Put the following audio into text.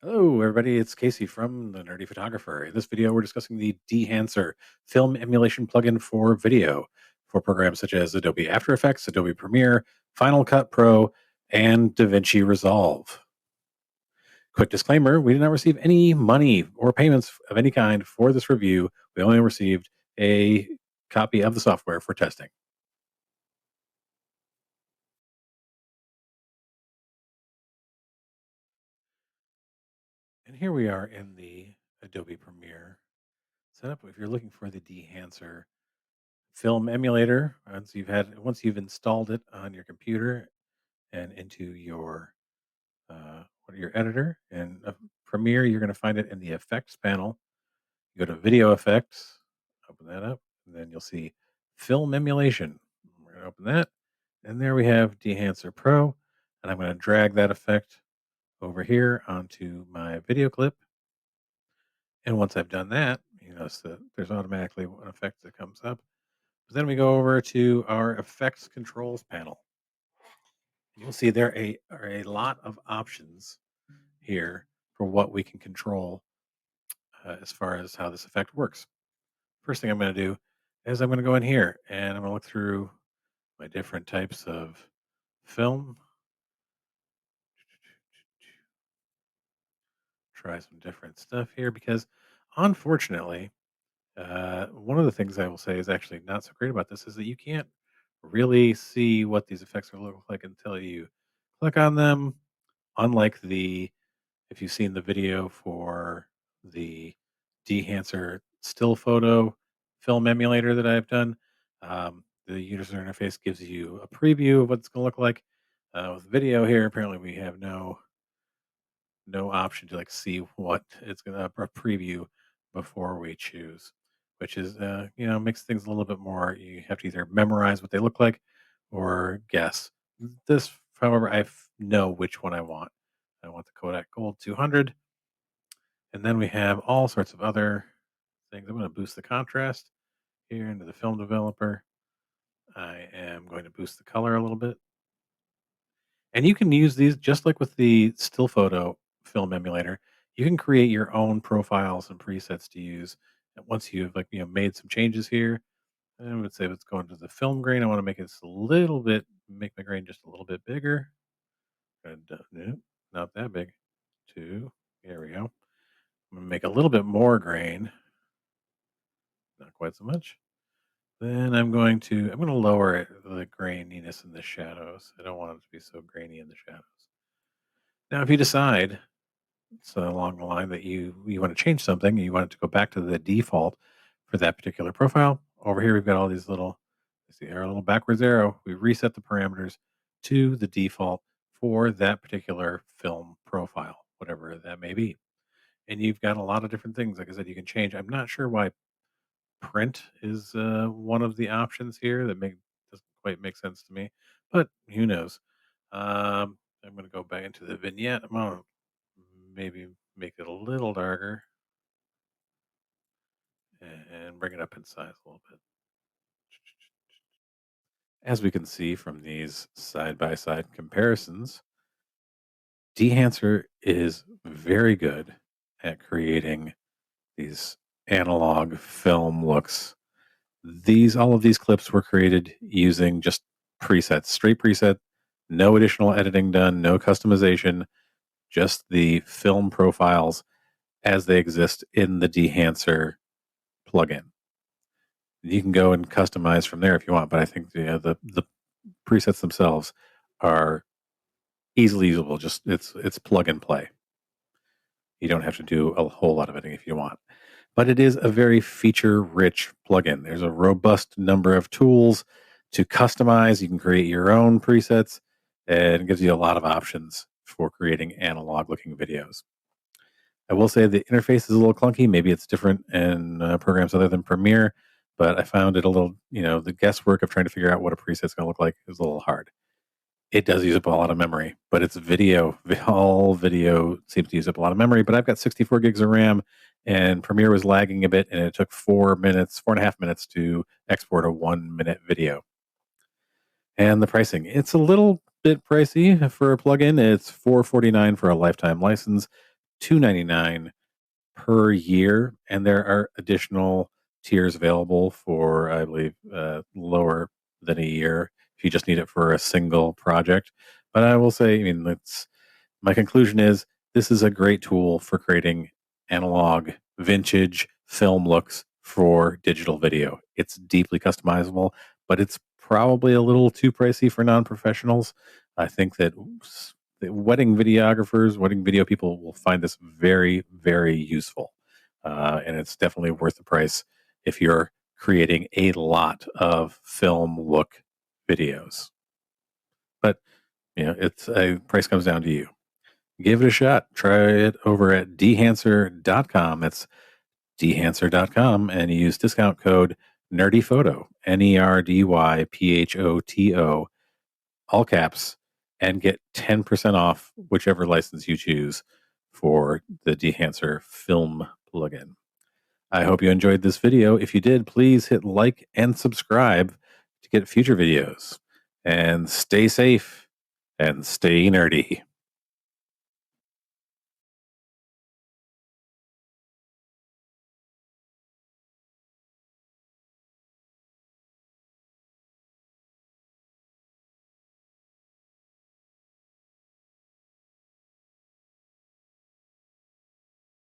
Hello, everybody. It's Casey from the Nerdy Photographer. In this video, we're discussing the Dehancer film emulation plugin for video for programs such as Adobe After Effects, Adobe Premiere, Final Cut Pro, and DaVinci Resolve. Quick disclaimer, we did not receive any money or payments of any kind for this review. We only received a copy of the software for testing. And here we are in the Adobe Premiere setup. If you're looking for the Dehancer film emulator, once you've installed it on your computer and into your editor and Premiere, you're going to find it in the effects panel. You go to video effects, open that up, and then you'll see film emulation. We're going to open that, and there we have Dehancer Pro, and I'm going to drag that effect over here onto my video clip. And once I've done that, you notice that there's automatically an effect that comes up. But then we go over to our effects controls panel. You'll see are a lot of options here for what we can control as far as how this effect works. First thing I'm going to do is I'm going to go in here and I'm going to look through my different types of film, try some different stuff here because unfortunately, one of the things I will say is actually not so great about this is that you can't really see what these effects will look like until you click on them. Unlike the if you've seen the video for the Dehancer still photo film emulator that I've done, the user interface gives you a preview of what it's going to look like. With video here, apparently we have no option to like see what it's going to preview before we choose, which is makes things a little bit more. You have to either memorize what they look like or guess. This, however, know which one I want. I want the Kodak Gold 200. And then we have all sorts of other things. I'm going to boost the contrast here into the film developer. I am going to boost the color a little bit. And you can use these just like with the still photo film emulator. You can create your own profiles and presets to use. And once you've made some changes here, I would say let's go into the film grain. I want to make it make my grain just a little bit bigger. And nope, not that big. Two. There we go. I'm gonna make a little bit more grain. Not quite so much. Then I'm gonna lower the graininess in the shadows. I don't want it to be so grainy in the shadows. Now, if you decide so along the line that you want to change something, you want it to go back to the default for that particular profile. Over here, we've got all these see our little backwards arrow. We reset the parameters to the default for that particular film profile, whatever that may be. And you've got a lot of different things. Like I said, you can change. I'm not sure why print is one of the options here that doesn't quite make sense to me, but who knows? I'm going to go back into the vignette. I'm going to maybe make it a little darker and bring it up in size a little bit. As we can see from these side by side comparisons, Dehancer is very good at creating these analog film looks. All of these clips were created using just presets, straight preset, no additional editing done, no customization, just the film profiles as they exist in the Dehancer plugin. You can go and customize from there if you want, but I think the presets themselves are easily usable. Just it's plug and play. You don't have to do a whole lot of editing if you want. But it is a very feature-rich plugin. There's a robust number of tools to customize. You can create your own presets, and it gives you a lot of options for creating analog-looking videos. I will say the interface is a little clunky. Maybe it's different in programs other than Premiere, but I found it a little, the guesswork of trying to figure out what a preset's going to look like is a little hard. It does use up a lot of memory, but it's video. All video seems to use up a lot of memory, but I've got 64 gigs of RAM and Premiere was lagging a bit and it took 4.5 minutes to export a 1 minute video. And the pricing, it's a little bit pricey for a plugin. It's $4.49 for a lifetime license, $2.99 per year, and there are additional tiers available for, I believe, lower than a year if you just need it for a single project. But I will say, I mean, my conclusion is this is a great tool for creating analog vintage film looks for digital video. It's deeply customizable, but it's probably a little too pricey for non-professionals. I think that the wedding videographers, wedding video people will find this very, very useful. And it's definitely worth the price if you're creating a lot of film look videos. But, it's a price comes down to you. Give it a shot. Try it over at Dehancer.com. That's Dehancer.com, and you use discount code NERDYPHOTO, NERDYPHOTO, all caps, and get 10% off whichever license you choose for the Dehancer film plugin. I hope you enjoyed this video. If you did, please hit like and subscribe to get future videos. And stay safe and stay nerdy.